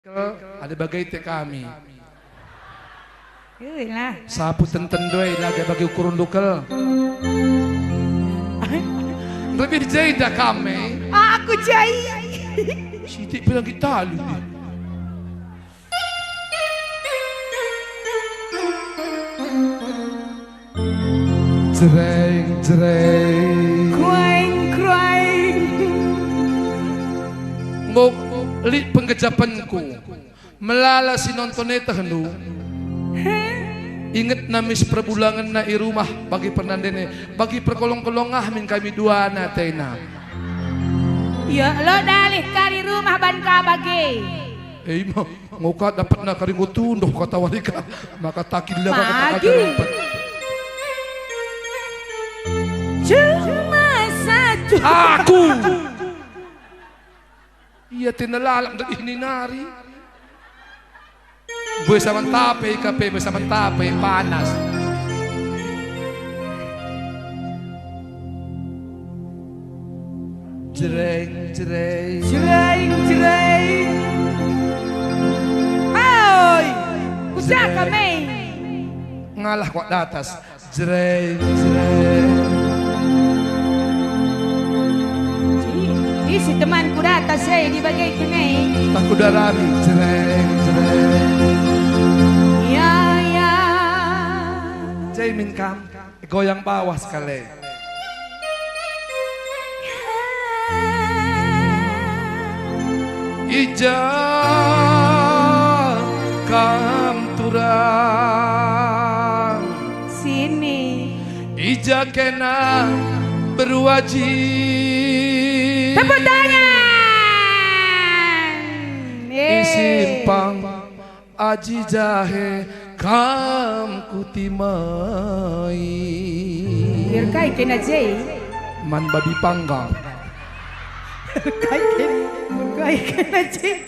Ada bagai te kami. Lah. Sapu tenten doi lagi bagi ukuran lokal. Lebih jahit dah kami. Aku jahit. Sidik bilang kita lu ni. Jreng jreng. Crying crying. Ngok li penggejapanku. Melala si nontoneta hendu. Ingat namis perbulangan na irumah bagi pernandene bagi perkolong-kolongah min kami dua na tena. Ya lo dalih kali rumah ban ka bagi. Mah ngoka dapat na kari ngotundoh kata walika maka takillah kata Bagi. Cuma satu. Aku. Iya tinalalak dari ini nari. Bersama tape kape bersama tape panas. Jreng jreng. Jreng jreng. Oi. Kusa kami. Ngalah kok di atas. Jreng jreng. Si temanku datang saya di bagai kene. Takut darami. Jreng jreng. Ya ya. Jai min kam goyang bawah sekali. Ija kam turang Sini. Ija kena berwajib Tepuk tangan. Isimpang aji jahe kam kutimai Biar kai kena jai. man babi panggang. Kai kena jai.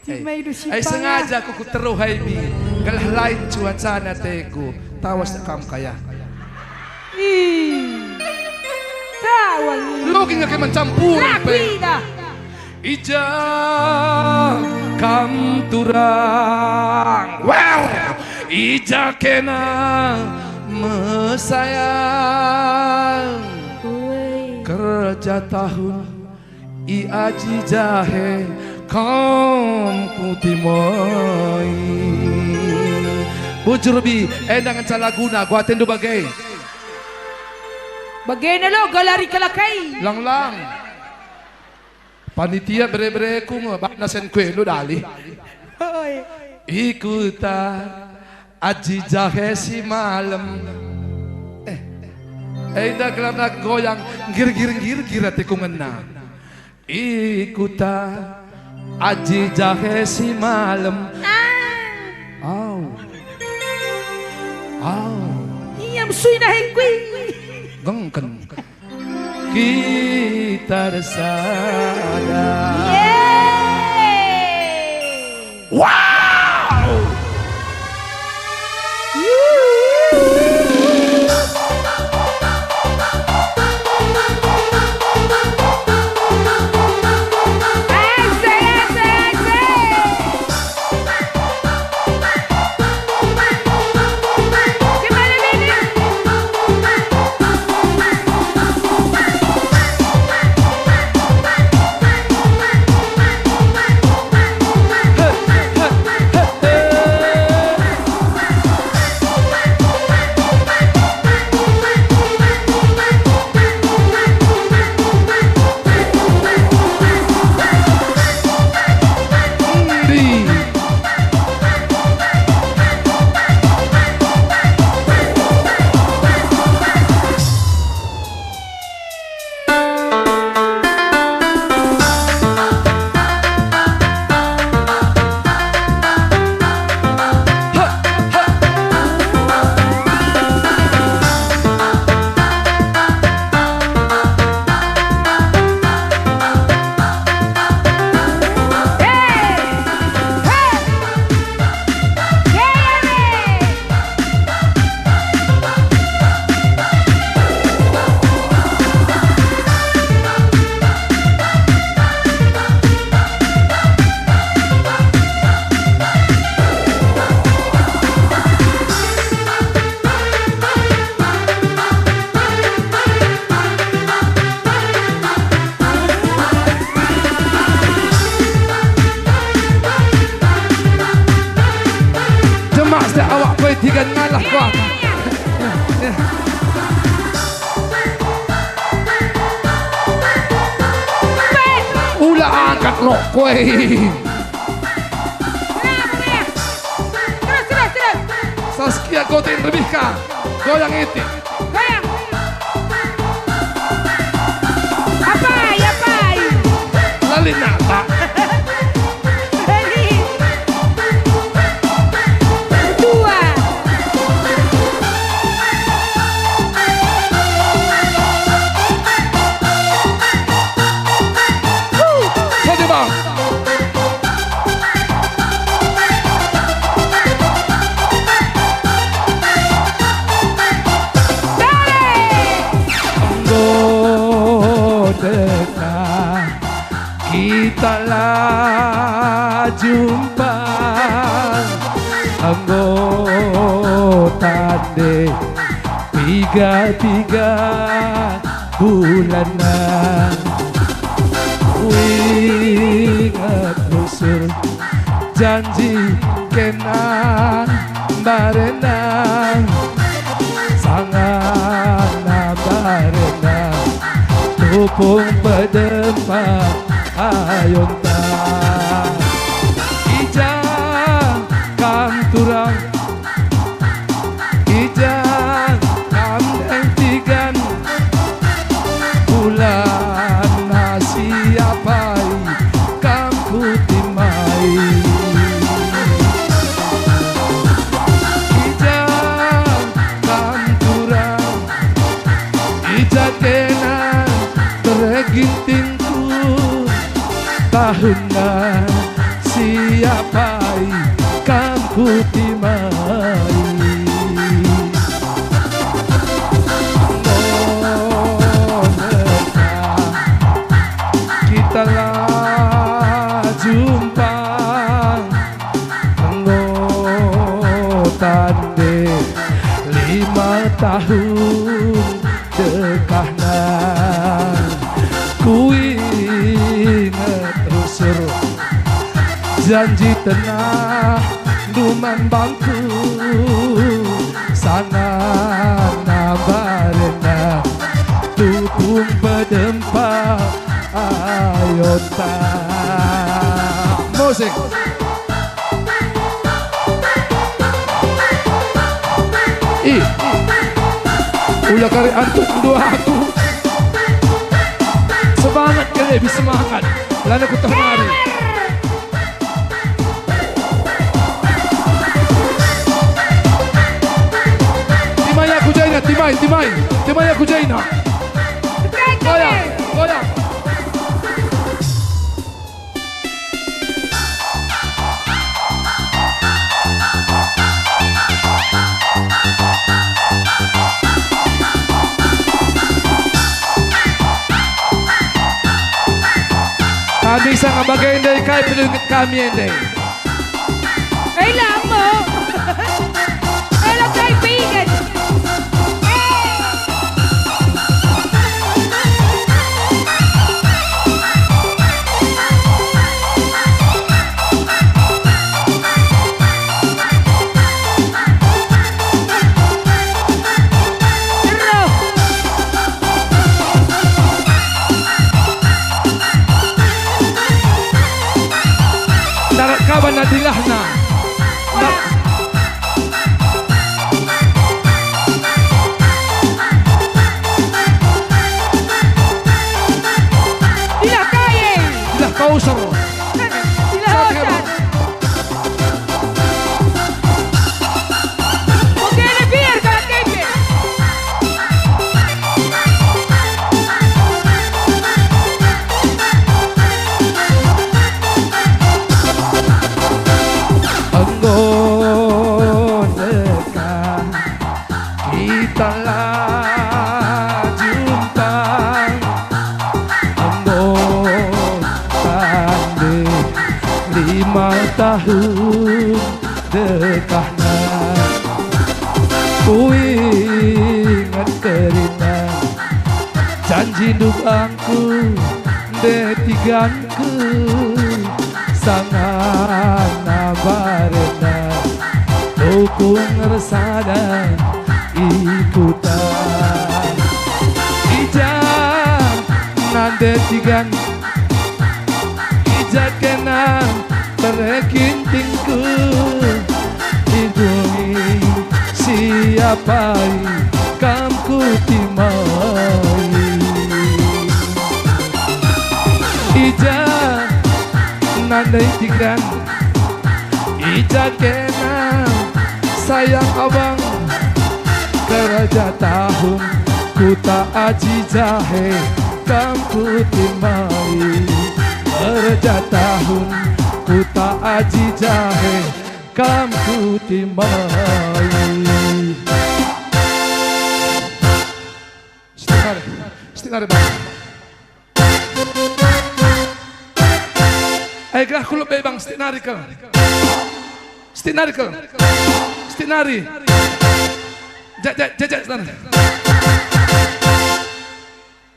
Timai du si Ay panga. sengaja aku kuteruhay bi kalah lain cuaca na teku tawas na kam kaya. Tawang. Logi nga kay mencampur pe. Lapida. Ija kam turang. Wow. Ija kena mesayang kerja tahun I aji jahe kam kutimoi. Bujur bi endang calaguna gua tendu bagai. Bagaimana lo galari kalakai? Lang-lang. Panitia bere-bere ku bak nasen kue lu dali. Ikuta aji jahe si malam. Ida kelana goyang gir ati ku ngena. Ikuta aji jahe si malam. Au. Iya musuh dah hengkui. Gengken. Kita sadar. Yeay. Wow! tigan ngalah ko. Ula angkat rokok. Terus. Saskia gotin lebih kah? Goyang itu. Goyang. Apa? Lali nata. Dua. Satu bang. Kita lah jumpa anggota deh 3 bulanan ingat usul janji kenan barenang sangat barenang tupung pedempa ayonta ijang kam turang ijang kam entigan bulan nasiapai kam kutimai ijang kam turang ijang kenan terginting tahunan siapai kamu timai kita lah jumpa anggota deh 5 tahun dekahnan janji tenang duman bangku sangat nabarena tupung pedempa ayota musik ulah kari antuk dua aku semangat kali bisa semangat lana ku temari Timai aku jaina. Goyang. Kami sangat bagai indai kai pelungit kami indai. Lama. Kai pigan. Kawan nadilahna Dilah kaya dilah kausar Dilah hosan Oke na biar kalau kepe kita lah jumpa anggota deh 5 tahun dekahnan ku ingat kerinang janji dubangku detiganku sangat nabarena Ukung resada ikutan Ijak nande tigan Ijak kenan terkintingku Lindungi siapa kamku timai Ijak nande tigan Ijak kenan sayang abang Keraja tahun ku tak aji jahe kamku timai Keraja tahun ku tak aji jahe kamku timai Stinare bang Ay gah kulo be bang stinari ka Stinari ka Stinari Jajak sana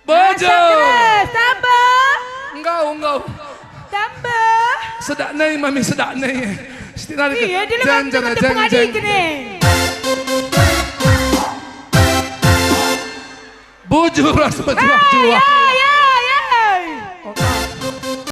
Bojo Tambah. Enggau Tambah. Sedak nai mami sedak nai Stinari ka Iya, dia lewat untuk pengadik ni. Bojo rasa jual